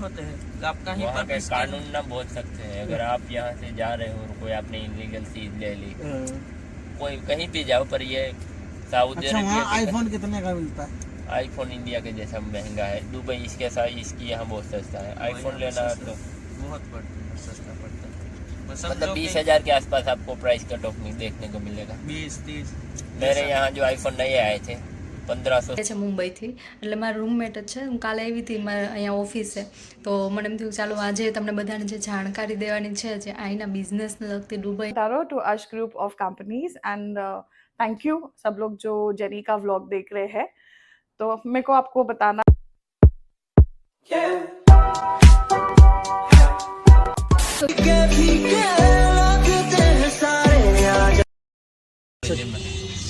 होते हैं, आप कहीं वहाँ पर के भी कानून ना बहुत सख्त है। अगर आप यहाँ से जा रहे हो और कोई आपने इलीगल चीज ले ली, कोई कहीं भी जाओ, पर ये सऊदी अच्छा, अरेबिया वहाँ आईफोन कितने का मिलता है? आईफोन इंडिया के जैसा महंगा है। दुबई इसके साथ इसकी यहाँ बहुत सस्ता है। आईफोन लेना है तो बहुत सस्ता पड़ता है। मतलब 20,000 के आसपास आपको प्राइस कट ऑफ में देखने को मिलेगा। 20-30 मेरे यहाँ जो आईफोन नए आए थे 1500 છે મુંબઈથી, એટલે મારા રૂમમેટ જ છે. હું કાલે આવી હતી મારા અહીંયા ઓફિસે, તો મને એમ થયું ચાલો આજે તમને બધાને જે જાણકારી દેવાની છે જે અહીંના બિઝનેસને લગતી દુબઈ तारो टू अश group of companies and thank you सब लोग जो जेनी का व्लॉग देख रहे हैं। तो मेरे को आपको बताना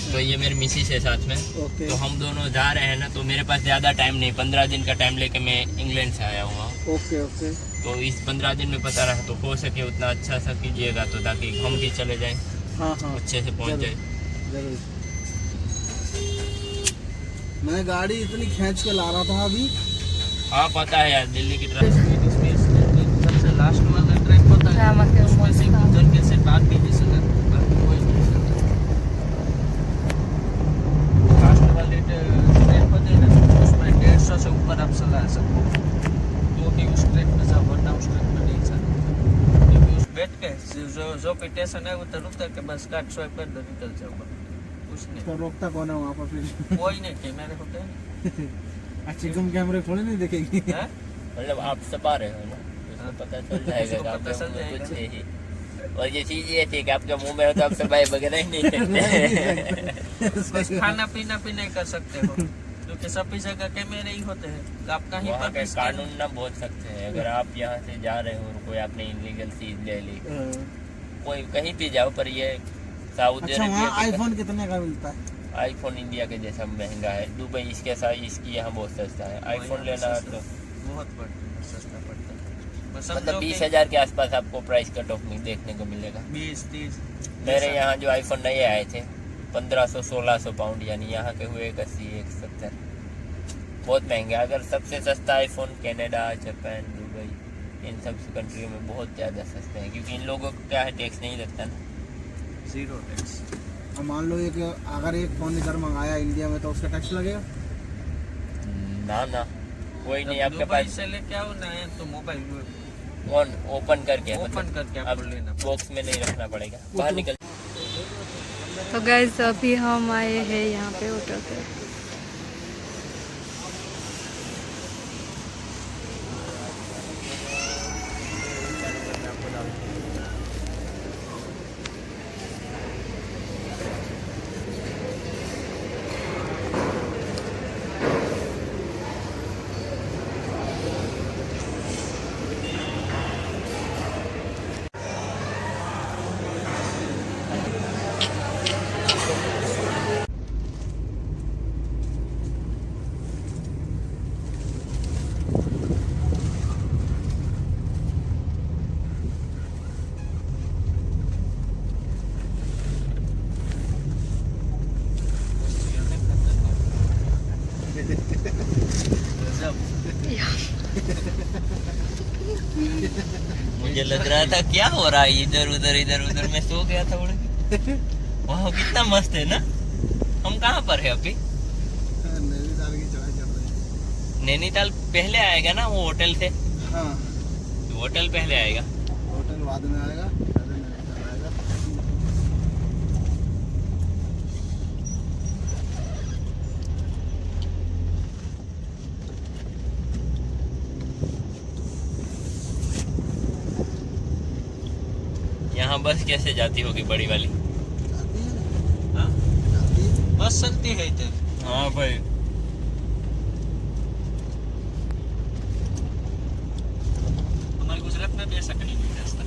तो ये मेरी मिसिस है साथ में। तो हम दोनों जा रहे हैं ना, तो मेरे पास ज़्यादा टाइम नहीं, 15 दिन का टाइम लेके मैं इंग्लैंड से आया हुआ हूँ। Okay okay. तो इस 15 दिन में पता रहा, तो हो सके उतना अच्छा सा कीजिएगा, तो ताकि हम भी चले जाएं, हाँ हाँ अच्छे से पहुँच जाए। जरूर। मैं गाड़ी इतनी खींच के ला रहा था अभी। हाँ पता है यार, दिल्ली की ट्रैफिक सबसे लास्ट वाला ट्रेन होता है, આમાં કેવું उसमें से મસ્ત गुजर के से बात भी नहीं सकता, बाकी कोई नहीं सकता। लास्ट वाली ट्रेन होती है ना, उसमें 150 से ऊपर आप चला सकते हो, तो भी उस ट्रेन में जाओ, वरना उस ट्रेन में नहीं चलते। क्योंकि उस बैठ के जो भी स्टेशन है उतर के बस कार्ड स्वाइप कर दो, निकल जाओ। कुछ नहीं, तो रोकता कौन है वहाँ पर फिर? कोई नहीं, कैमरे होते हैं। अच्छी कम कैमरे थोड़ी नहीं दिखेगी। हैं? मतलब आप सपा रहे हो ना, उसको पता चल जाएगा कि आपके मुंह में कुछ है ही। और ये चीज ये थी कि आपके मुंह में हो तो आप सफाई वगैरह ही नहीं करते। बस खाना पीना भी नहीं कर सकते हो, क्योंकि सभी जगह कैमरे ही होते हैं, आप कहीं वहाँ पर के भी कानून ना बहुत सख्त है। अगर आप यहाँ से जा रहे हो और कोई आपने इलीगल चीज ले ली, कोई कहीं भी जाओ, पर ये सऊदी अच्छा, वहाँ अरेबिया आईफोन कितने का मिलता है? आईफोन इंडिया के जैसा महंगा है। दुबई इसके साथ इसकी यहाँ बहुत सस्ता है। आईफोन लेना है तो बहुत सस्ता पड़ता है। मतलब 20,000 के आसपास आपको प्राइस कट ऑफ में देखने को मिलेगा। 20-30 मेरे यहाँ जो आईफोन नए आए थे 1500-1600 पाउंड, यानी यहाँ के हुए 80-170, बहुत महंगे। अगर सबसे सस्ता आईफोन कनाडा, जापान, दुबई, इन सब कंट्रियों में बहुत ज़्यादा सस्ते हैं, क्योंकि इन लोगों को क्या है, टैक्स नहीं लगता ना, 0 टैक्स। अब मान लो एक अगर एक फोन इधर मंगाया इंडिया में तो उसका टैक्स लगेगा? ना कोई नहीं। आपके दुबई पास से लेके आओ ना तो मोबाइल ओपन करके ओपन करके अब आपको लेना पड़ेगा। बॉक्स में नहीं रखना पड़ेगा, बाहर निकल। तो गाइस अभी हम आए हैं यहाँ पे होटल पे। मुझे लग रहा था क्या हो रहा है, इधर उधर मैं सो गया था उड़ के। वाह कितना मस्त है ना। हम कहाँ पर है अभी? नैनीताल की चढ़ाई चढ़ रही है। नैनीताल पहले आएगा ना, वो होटल से। हाँ, होटल पहले आएगा, होटल बाद में आएगा, पहले नैनीताल आएगा। यहाँ बस कैसे जाती होगी बड़ी वाली? जाती है, हाँ? जाती है। बस चलती है इधर। हाँ भाई, हमारे गुजरात में भी ऐसा कहीं नहीं रास्ता।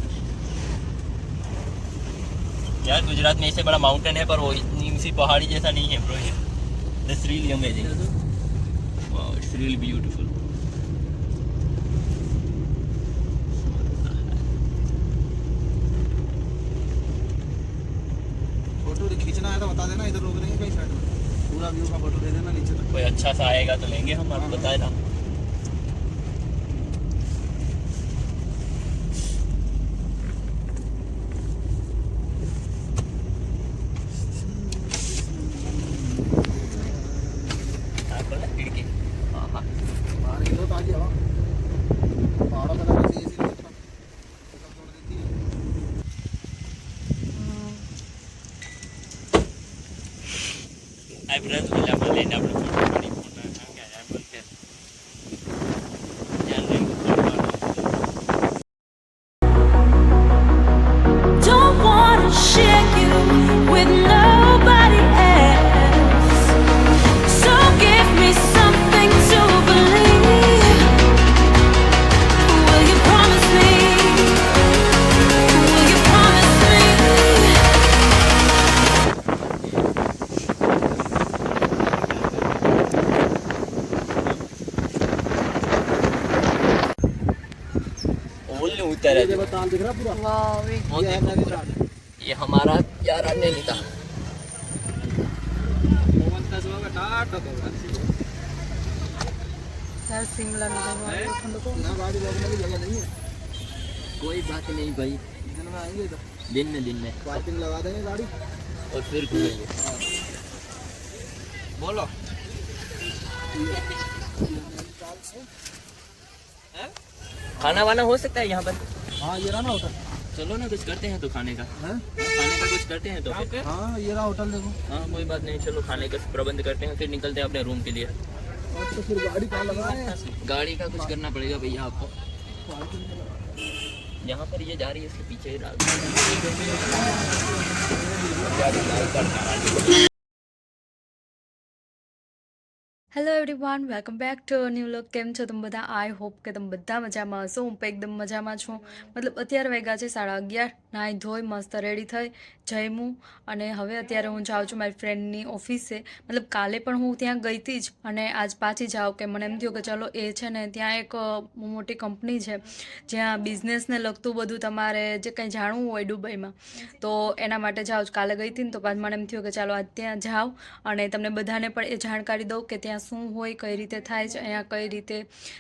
यार गुजरात में इससे बड़ा माउंटेन है, पर वो इतनी सी पहाड़ी जैसा नहीं है ब्रो। ये that's really amazing, wow, it's really beautiful. Photo खींचना है तो बता देना, इधर रोक देंगे कहीं साइड में, पूरा व्यू का फोटो दे देना नीचे तक। कोई अच्छा सा आएगा तो लेंगे हम, आपको बताए ना। धूल नहीं उतर ये बताल दिख रहा पूरा વાવ ये है नैनीताल ये हमारा यार नैनीताल यार शिमला में ना गाड़ी रोकने की जगह नहीं है कोई बात नहीं भाई दिन में आएंगे इधर दिन में पार्किंग लगा देंगे गाड़ी और फिर घूमेंगे બોલો खाना वाना हो सकता है यहाँ पर हाँ ये रहा ना होटल चलो ना कुछ करते हैं तो खाने का है खाने का कुछ करते हैं तो फिर हाँ ये रहा होटल देखो हाँ कोई बात नहीं चलो खाने का प्रबंध करते हैं फिर निकलते हैं अपने रूम के लिए और तो फिर गाड़ी कहाँ लगा है गाड़ी का कुछ करना पड़ेगा भैया आपको यहाँ पर ये जा रही है इसके पीछे ही डाल hello everyone welcome back to new લોક કેમ છો તમે બધા આઈ હોપ કે તમે બધા મજામાં હશો હું પણ એકદમ મજામાં છું મતલબ અત્યારે વાગ્યા છે 11:30 નાહી ધોઈ મસ્ત રેડી થઈ જમ્યું અને હવે અત્યારે હું જાઉં છું મારી ફ્રેન્ડની ઓફિસે મતલબ કાલે પણ હું ત્યાં ગઈ હતી જ અને આજ પાછી જાઉં કે મને એમ થયું કે ચલો એ છે ને ત્યાં એક મોટી કંપની છે જ્યાં બિઝનેસને લગતું બધું તમારે જે કંઈ જાણવું હોય દુબઈમાં તો એના માટે જાઉં છું કાલે ગઈ હતી ને તો પાછું મને એમ થયું કે ચાલો આજ ત્યાં જાઉં અને તમને બધાને પણ એ જાણકારી દઉં કે ત્યાં શું હોય કઈ રીતે થાય છે અહીંયા કઈ રીતે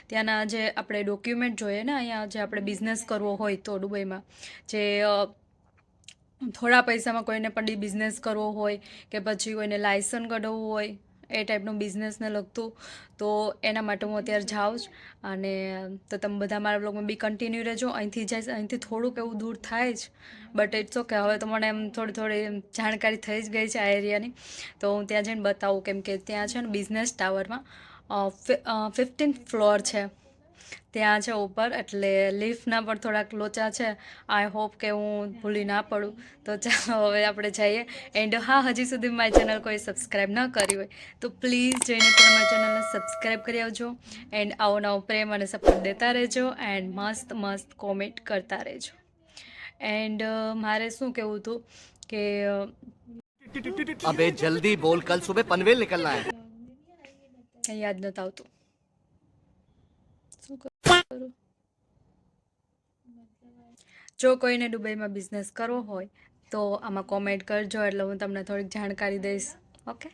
ત્યાંના જે આપણે ડોક્યુમેન્ટ જોઈએ ને અહીંયા જે આપણે બિઝનેસ કરવો હોય તો દુબઈમાં જે થોડા પૈસામાં કોઈને પણ બિઝનેસ કરવો હોય કે પછી કોઈને લાયસન્સ કઢાવવું હોય એ ટાઈપનું બિઝનેસને લગતું તો એના માટે હું અત્યારે જાઉં જ અને તો તમે બધા મારા બ્લોગમાં બી કન્ટિન્યુ રહેજો અહીંથી થોડુંક એવું દૂર થાય જ બટ ઇટ્સ ઓકે હવે તો મને એમ થોડી જાણકારી થઈ જ ગઈ છે આ એરિયાની તો હું ત્યાં જઈને બતાવું કેમ કે ત્યાં છે ને બિઝનેસ ટાવરમાં 15th ફ્લોર છે ત્યાં છે ઉપર એટલે લિફ્ટના પણ થોડાક લોચા છે આઈ હોપ કે હું ભૂલી ના પડું તો ચાલો હવે આપણે જઈએ એન્ડ હા હજી સુધી મારી ચેનલ કોઈ સબસ્ક્રાઈબ ન કરી હોય તો પ્લીઝ જઈને તમે મારી ચેનલને સબસ્ક્રાઈબ કરી આવજો એન્ડ આવો નવો પ્રેમ અને સપોર્ટ દેતા રહેજો એન્ડ મસ્ત મસ્ત કોમેન્ટ કરતા રહેજો એન્ડ મારે શું કહેવું હતું કે अबे जल्दी बोल कल सुबह पनवेल निकलना है કંઈ યાદ નથી આવતું શું કરું જો કોઈને દુબઈમાં બિઝનેસ કરવો હોય તો આમાં કોમેન્ટ કરજો એટલે હું તમને થોડીક જાણકારી દઈશ ઓકે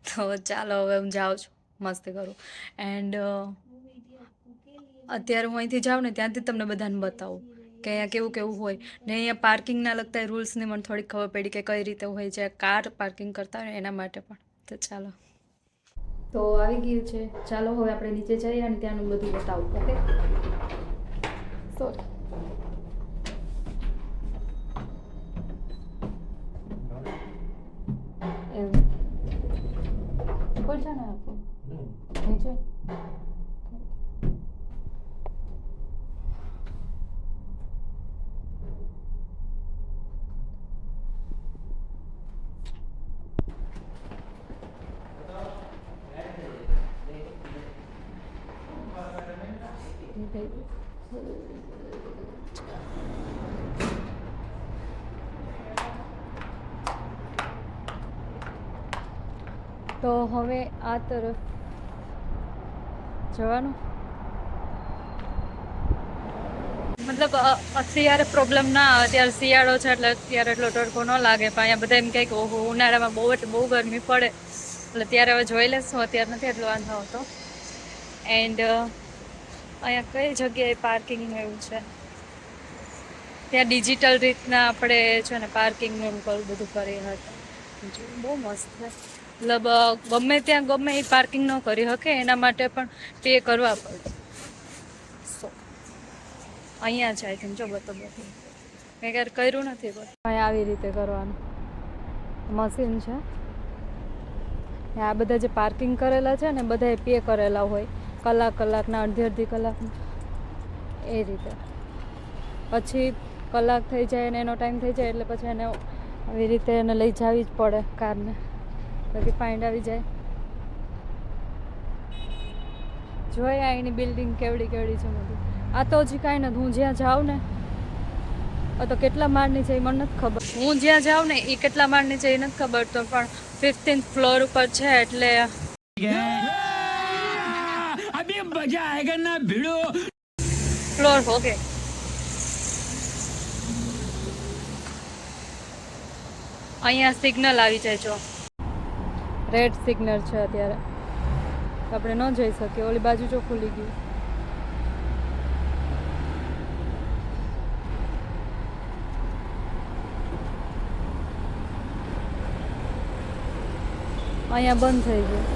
તો ચાલો હવે હું જાઉં છું મસ્તી કરું એન્ડ અત્યારે હું અહીંથી જાઉં ને ત્યાંથી તમને બધાને બતાવું કે અહીંયા કેવું કેવું હોય ને અહીંયા પાર્કિંગના લગતા રૂલ્સની મને થોડીક ખબર પડી કે કઈ રીતે હોય છે કાર પાર્કિંગ કરતા હોય એના માટે પણ તો ચાલો તો આવી ગયું છે ચાલો હવે આપણે નીચે જઈએ અને ત્યાંનું બધું બતાવું ઓકે સોરી ઉપર છે ને આપો નીચે તો હવે આ તરફ જવાનું મતલબ અત્યારે પ્રોબ્લેમ ના આવે અત્યારે શિયાળો છે એટલે અત્યારે એટલો તડકો ન લાગે પણ અહીંયા બધા એમ કહે કે ઓહો ઉનાળામાં બહુ ગરમી પડે એટલે ત્યારે હવે જોઈ લેશું અત્યારે નથી એટલો વાંધો આવતો એન્ડ અહીંયા કઈ જગ્યાએ પાર્કિંગનું એવું છે ત્યાં ડિજિટલ રીતના આપણે છે ને પાર્કિંગનું બધું કરી હતા બહુ મસ્ત છે મતલબ ગમે ત્યાં ગમે એ પાર્કિંગ ન કરી શકે એના માટે પણ પે કરવા પડે સો અહીંયા છે આઈ થિંક જો બધું મેં ક્યારે કર્યું નથી બસ અહીંયા આવી રીતે કરવાનું મશીન છે આ બધા જે પાર્કિંગ કરેલા છે ને બધાએ પે કરેલા હોય કલાકના અડધી કલાકના એ રીતે પછી કલાક થઈ જાય અને એનો ટાઈમ થઈ જાય એટલે પછી એને આવી રીતે એને લઈ જવી જ પડે કારને બાકી ફાઇન્ડ આવી જાય જોઈએ અહીંની બિલ્ડિંગ કેવડી છે બધું આ તો હજી કાંઈ નથી હું જ્યાં જાઉં ને તો કેટલા માળની છે એ મને નથી ખબર હું જ્યાં જાઉં ને એ કેટલા માળની છે એ નથી ખબર તો પણ 15th ફ્લોર ઉપર છે એટલે अभी मजा आएगा ना भिड़ो फ्लोर हो गए અહીંયા સિગ્નલ આવી જાય જો, રેડ સિગ્નલ છે અત્યારે, આપણે ન જઈ શકીએ. ઓલી બાજુ જો ખુલી ગયું. અહીંયા બંધ થઈ ગયું.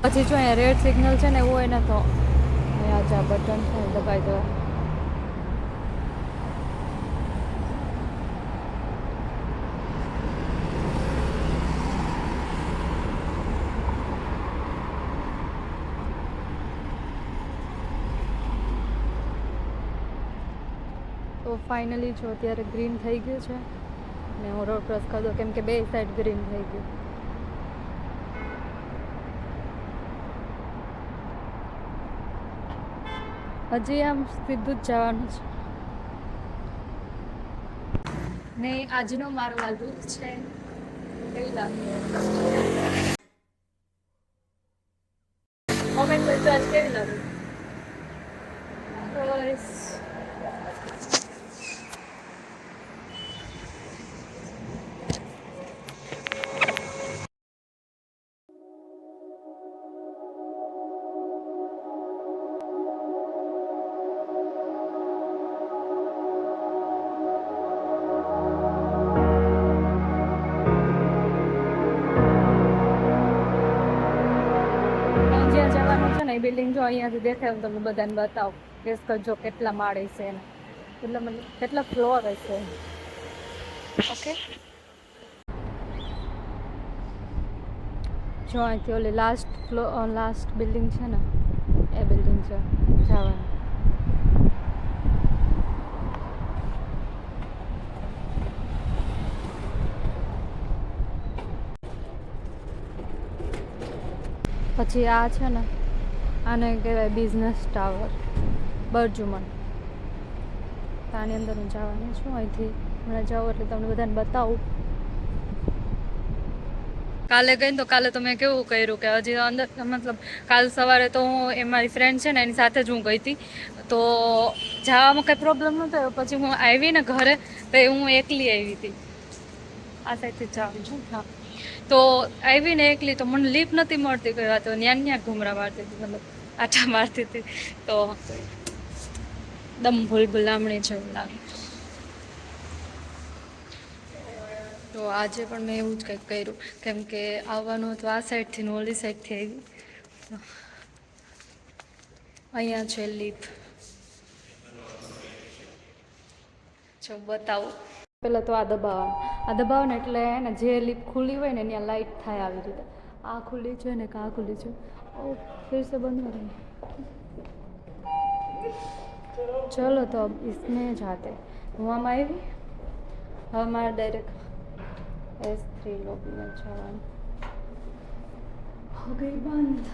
પછી જો અહીંયા રેડ સિગ્નલ છે ને એવું હોય ને તો અહીંયા જ આ બટન છે દબાઈ દેવા. તો ફાઇનલી જો અત્યારે ગ્રીન થઈ ગયું છે ને હું રોડ ક્રોસ કરી દઉં કેમ કે બે સાઈડ ગ્રીન થઈ ગયું. હજી આમ સીધું જ જવાનું છે ને. આજનો મારો આ લુક છે, કેવી લાગે કોમેન્ટ કરજો આજ કેવી લાગે. જ્યાં જવાનું છે ને એ બિલ્ડિંગ જો અહીંયાથી દેખાય હું તમને બધાને બતાવું. ગેસ કરજો કેટલા માળ હશે એને, મતલબ કેટલા ફ્લોર હશે. ઓકે, જો અહીંથી ઓલી લાસ્ટ બિલ્ડિંગ છે ને એ બિલ્ડિંગ છે જવાનું. પછી આ છે ને આને કહેવાય બિઝનેસ ટાવર બરજુમન. તો આની અંદર હું જવાની છું. અહીંથી હમણાં જાઉં એટલે તમને બધાને બતાવું. કાલે ગઈ તો કાલે તો મેં કેવું કર્યું કે હજી અંદર મતલબ કાલ સવારે તો હું મારી ફ્રેન્ડ છે ને એની સાથે જ હું ગઈ હતી તો જવામાં કંઈ પ્રોબ્લેમ ન થયો. પછી હું આવી ને ઘરે તો હું એકલી આવી હતી. આ સાઈડથી જાઉં છું. હા, તો આવીને એકલી તો મને લીપ નથી મળતી કઈ વાત. ન્યા ન્યા ઘૂમરા મારતી હતી, મતલબ આટા મારતી હતી. તો દમ ભૂલામણી જેવું લાગે. તો આજે પણ મેં એવું જ કંઈક કર્યું કેમ કે આવવાનું હતું આ સાઈડથી ને ઓલી સાઈડથી આવી. અહીંયા છે લીપ, જો બતાવું. પહેલાં તો આ દબાવવાનું એટલે ને જે લીપ ખુલ્લી હોય ને ત્યાં લાઇટ થાય આવી રીતે. આ ખુલ્લી છે ને આ ખુલ્લી છે. ઓ ફિર સે બંધ हो रही है. चलो तो अब इसमें जाते. હું આમાં આવી. હવે મારે ડાયરેક્ટ S3 લોબીમાં જવાનું. હો ગઈ બંધ.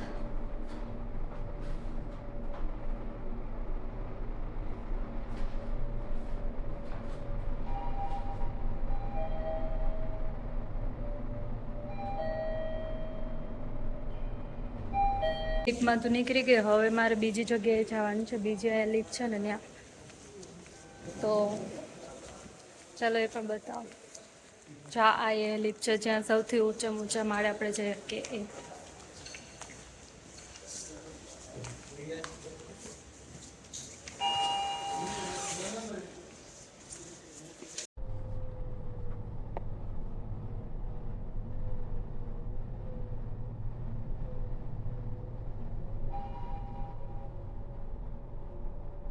લીફ્ટમાં તો નીકળી ગઈ. હવે મારે બીજી જગ્યાએ જવાનું છે. બીજી લીફ્ટ છે ને ત્યાં. તો ચાલો એ પણ બતાવો. આ એ લીફ્ટ છે જ્યાં સૌથી ઊંચા માળે આપણે જઈએ કે એ.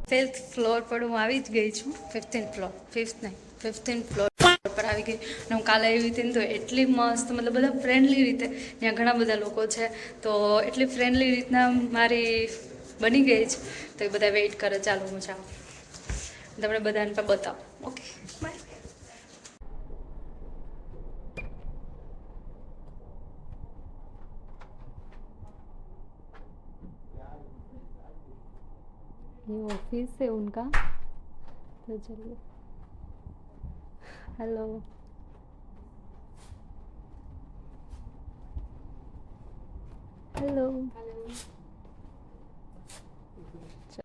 ફિફ્થ ફ્લોર પર હું આવી જ ગઈ છું. 15th ફ્લોર પર આવી ગઈ. અને હું કાલે આવી હતી ને તો એટલી મસ્ત, મતલબ બધા ફ્રેન્ડલી રીતે, ત્યાં ઘણા બધા લોકો છે તો એટલી ફ્રેન્ડલી રીતના મારી બની ગઈ છે. તો એ બધા વેઇટ કરે. ચાલો હું જાઉં, તમને બધાને પણ બતાવો. Okay, by. ये ऑफिस है उनका, तो चलिए. हेलो, હેલો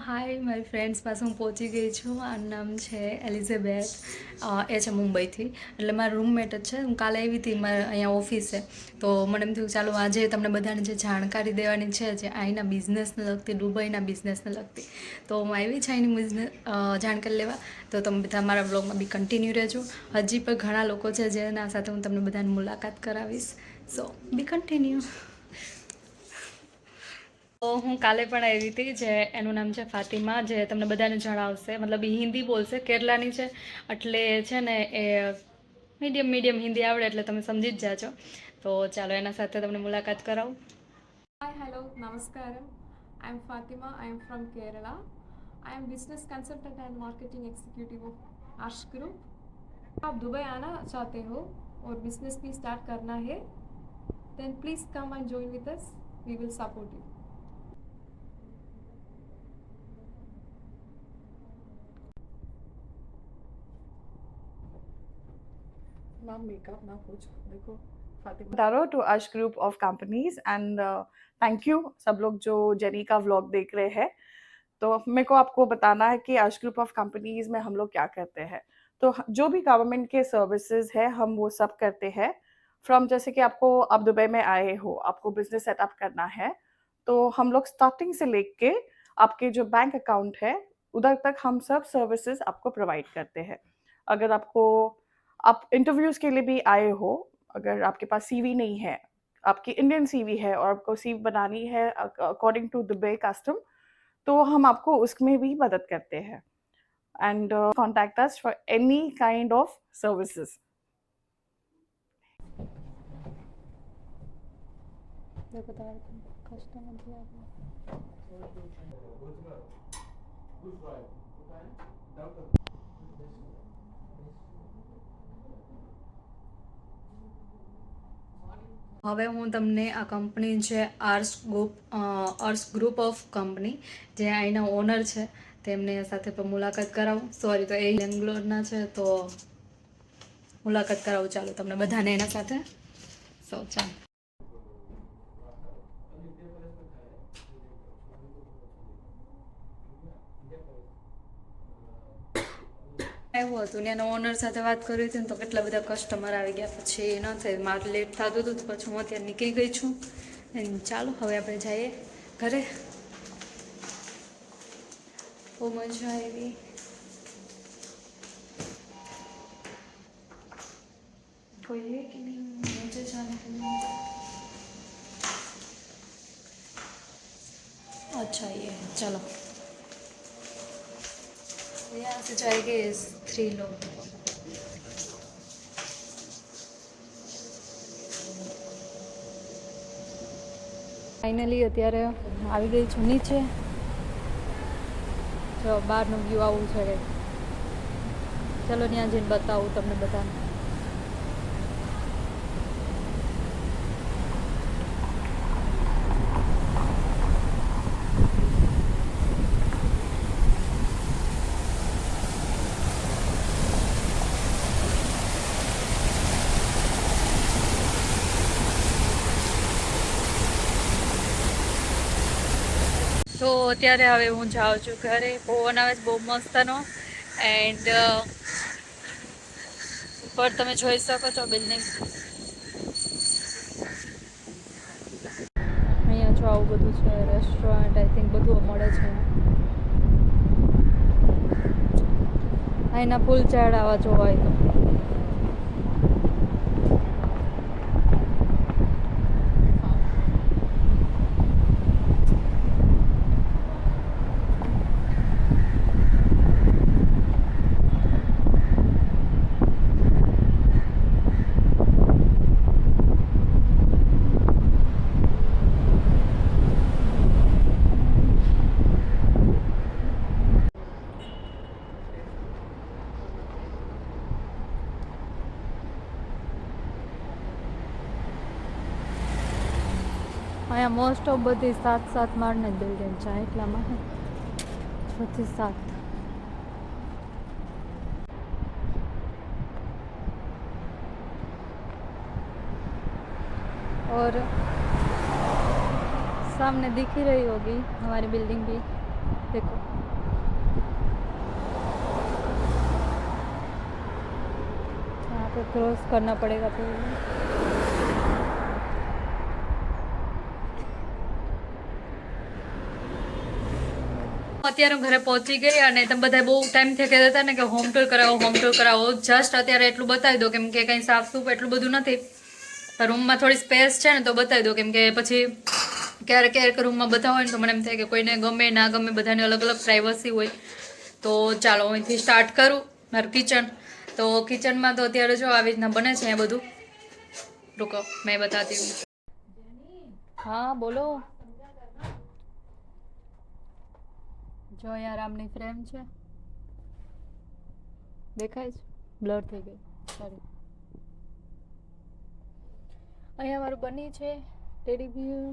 હાય મારી ફ્રેન્ડ્સ પાસે હું પહોંચી ગઈ છું. આનું નામ છે એલિઝાબેથ. એ છે મુંબઈથી, એટલે મારા રૂમમેટ જ છે. હું કાલે આવી હતી મારે અહીંયા ઓફિસે, તો મને એમ થયું ચાલો આજે તમને બધાને જે જાણકારી દેવાની છે જે અહીંના બિઝનેસને લગતી, દુબઈના બિઝનેસને લગતી, તો હું આવી છે અહીંની બિઝનેસ જાણકારી લેવા. તો તમે બધા મારા બ્લોગમાં બી કન્ટિન્યુ રહેજો. હજી પણ ઘણા લોકો છે જેના સાથે હું તમને બધાની મુલાકાત કરાવીશ. સો બી કન્ટિન્યુ. તો હું કાલે પણ આવી હતી, જે એનું નામ છે ફાતિમા, જે તમને બધાને જણાવશે. મતલબ એ હિન્દી બોલશે, કેરલાની છે, એટલે છે ને એ મીડિયમ હિન્દી આવડે એટલે તમે સમજી જ જાજો. તો ચાલો એના સાથે તમને મુલાકાત કરાવું. Hi, hello, Namaskaram. I'm Fatima. I'm from Kerala. I am business consultant and marketing executive of Ash Group. आप दुबई आना चाहते हो और बिजनेस भी स्टार्ट करना है, then please come and join with us. We will support you. नाम makeup ना कुछ देखो फातिमा टू अश group of companies and thank you सब लोग जो जेनी का व्लॉग देख रहे हैं. तो मेरे को आपको बताना है कि अश ग्रुप ऑफ कंपनीज में हम लोग क्या करते हैं. तो जो भी गवर्नमेंट के सर्विसेज है हम वो सब करते हैं. फ्रॉम जैसे कि आपको आप दुबई में आए हो, आपको बिजनेस सेटअप करना है, तो हम लोग स्टार्टिंग से लेके आपके जो बैंक अकाउंट है उधर तक हम सब सर्विसेज आपको प्रोवाइड करते हैं. अगर आपको आप इंटरव्यूज के लिए भी आए हो, अगर आपके पास सीवी नहीं है, आपकी इंडियन सीवी है और आपको सीवी बनानी है अकॉर्डिंग टू दुबई कस्टम, तो हम आपको उसमें भी मदद करते हैं. And contact us for any kind of services. હવે હું તમને આ કંપની છે આર્સ ગ્રુપ ઓફ કંપની, જે અહીંના ઓનર છે તેમને સાથે પણ મુલાકાત કરાવું. સોરી, તો એ બેંગ્લોરના છે, તો મુલાકાત કરાવું. ચાલો તમને બધાને એના સાથે. ચાલો. આવ્યું હતું ને એના ઓનર સાથે વાત કરી હતી ને, તો કેટલા બધા કસ્ટમર આવી ગયા. પછી ન થાય, મારે લેટ થતું હતું, તો પછી હું અત્યારે નીકળી ગઈ છું. ચાલો હવે આપણે જઈએ ઘરે. બહુ મજા આવી. કોઈ है कि नहीं मुझे जाने के लिए? अच्छा ये चलो, यहाँ से जाएंगे 3 लोग. ફાઇનલી અત્યારે આવી ગઈ છું નીચે. જો બહારનું વ્યૂ આવું છે કંઈક. ચલો ત્યાં જઈને બતાવું તમને બધાને. તો અત્યારે હવે હું જાઉં છું ઘરે. પવન આવે છે બહુ મસ્તનો. એન્ડ ઉપર તમે જોઈ શકો છો બિલ્ડિંગ. અહીંયા જો આવું બધું છે, રેસ્ટોરન્ટ આઈ થિંક બધું મળે છે. અહીંના ફૂલ ઝાડ આવા જોવાય તો. અહીંયા મોસ્ટ ઓફ બધી 7 માળની બિલ્ડિંગ છે, એટલામાં 6 થી 7. और सामने दिख ही रही होगी हमारी बिल्डिंग भी, देखो। यहाँ पे क्रॉस करना पड़ेगा तो અત્યારે હું ઘરે પહોંચી ગઈ અને તમે બધા બહુ ટાઈમથી કહેતા હતા ને કે હોમ ટૂર કરાવો. જસ્ટ અત્યારે એટલું બતાવી દો, કેમ કે કંઈ સાફ સૂફ એટલું બધું નથી. રૂમમાં થોડી સ્પેસ છે ને તો બતાવી દો, કેમ કે પછી ક્યારેક રૂમમાં બધા હોય ને તો મને એમ થાય કે કોઈને ગમે ના ગમે, બધાની અલગ અલગ પ્રાઇવસી હોય. તો ચાલો અહીંથી સ્ટાર્ટ કરું મારું કિચન. તો કિચનમાં તો અત્યારે જો આવી રીતના બને છે એ બધું. રૂકો મેં બતાતી હું. હા બોલો. જો યાર આમની ફ્રેમ છે, દેખાય છે? બ્લર થઈ ગઈ, સોરી. અહીંયા મારું બની છે ટેડી બિયર.